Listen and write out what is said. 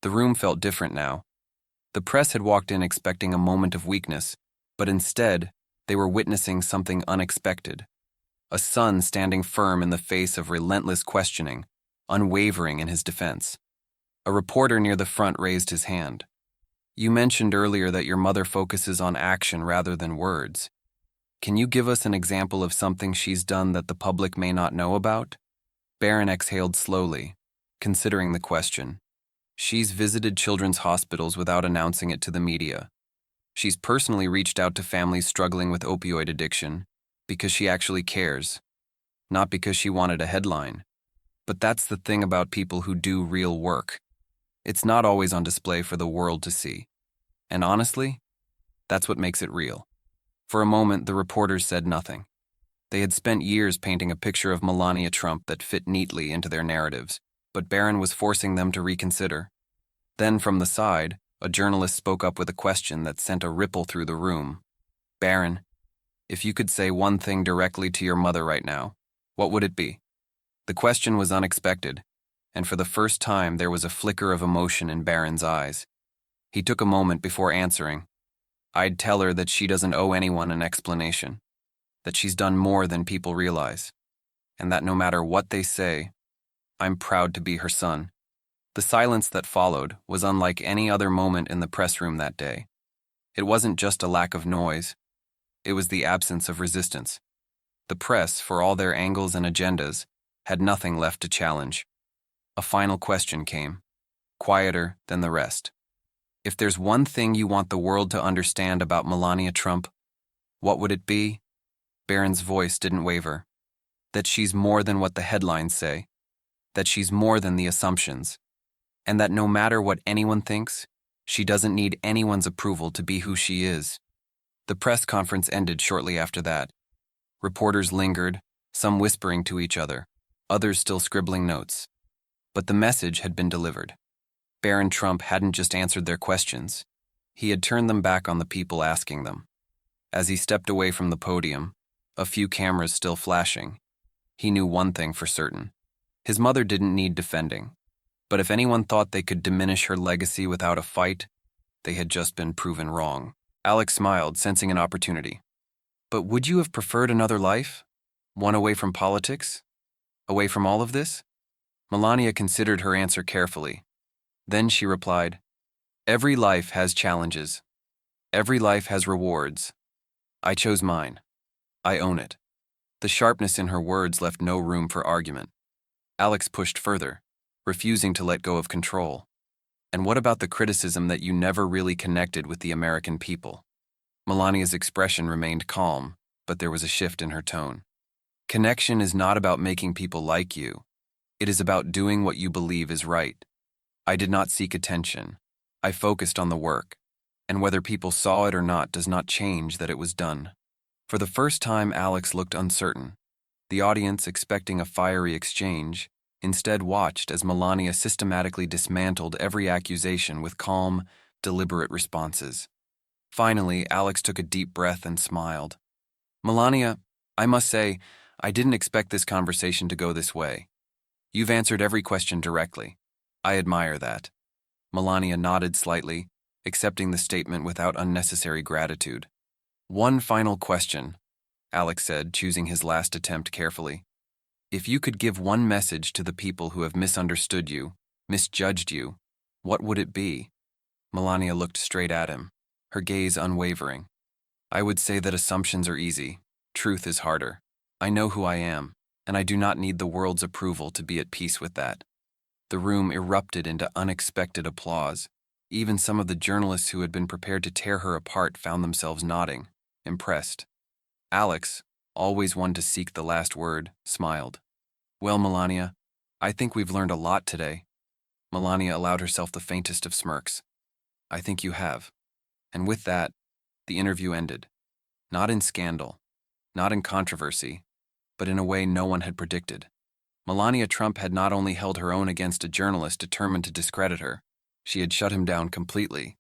The room felt different now. The press had walked in expecting a moment of weakness, but instead, they were witnessing something unexpected. A son standing firm in the face of relentless questioning, unwavering in his defense. A reporter near the front raised his hand. "You mentioned earlier that your mother focuses on action rather than words. Can you give us an example of something she's done that the public may not know about?" Barron exhaled slowly, considering the question. "She's visited children's hospitals without announcing it to the media. She's personally reached out to families struggling with opioid addiction because she actually cares, not because she wanted a headline. But that's the thing about people who do real work. It's not always on display for the world to see. And honestly, that's what makes it real." For a moment, the reporters said nothing. They had spent years painting a picture of Melania Trump that fit neatly into their narratives, but Barron was forcing them to reconsider. Then, from the side, a journalist spoke up with a question that sent a ripple through the room. "Barron, if you could say one thing directly to your mother right now, what would it be?" The question was unexpected, and for the first time there was a flicker of emotion in Barron's eyes. He took a moment before answering. "I'd tell her that she doesn't owe anyone an explanation, that she's done more than people realize, and that no matter what they say, I'm proud to be her son." The silence that followed was unlike any other moment in the press room that day. It wasn't just a lack of noise, it was the absence of resistance. The press, for all their angles and agendas, had nothing left to challenge. A final question came, quieter than the rest. "If there's one thing you want the world to understand about Melania Trump, what would it be?" Barron's voice didn't waver. "That she's more than what the headlines say, that she's more than the assumptions, and that no matter what anyone thinks, she doesn't need anyone's approval to be who she is." The press conference ended shortly after that. Reporters lingered, some whispering to each other, others still scribbling notes. But the message had been delivered. Barron Trump hadn't just answered their questions. He had turned them back on the people asking them. As he stepped away from the podium, a few cameras still flashing, he knew one thing for certain. His mother didn't need defending. But if anyone thought they could diminish her legacy without a fight, they had just been proven wrong. Alex smiled, sensing an opportunity. "But would you have preferred another life? One away from politics? Away from all of this?" Melania considered her answer carefully. Then she replied, "Every life has challenges. Every life has rewards. I chose mine. I own it." The sharpness in her words left no room for argument. Alex pushed further, refusing to let go of control. "And what about the criticism that you never really connected with the American people?" Melania's expression remained calm, but there was a shift in her tone. "Connection is not about making people like you. It is about doing what you believe is right. I did not seek attention. I focused on the work, and whether people saw it or not does not change that it was done." For the first time, Alex looked uncertain. The audience, expecting a fiery exchange, instead watched as Melania systematically dismantled every accusation with calm, deliberate responses. Finally, Alex took a deep breath and smiled. "Melania, I must say, I didn't expect this conversation to go this way. You've answered every question directly. I admire that." Melania nodded slightly, accepting the statement without unnecessary gratitude. "One final question," Alex said, choosing his last attempt carefully. "If you could give one message to the people who have misunderstood you, misjudged you, what would it be?" Melania looked straight at him, her gaze unwavering. "I would say that assumptions are easy. Truth is harder. I know who I am, and I do not need the world's approval to be at peace with that." The room erupted into unexpected applause. Even some of the journalists who had been prepared to tear her apart found themselves nodding, impressed. Alex, always one to seek the last word, smiled. "Well, Melania, I think we've learned a lot today." Melania allowed herself the faintest of smirks. "I think you have." And with that, the interview ended. Not in scandal, not in controversy, but in a way no one had predicted. Melania Trump had not only held her own against a journalist determined to discredit her, she had shut him down completely.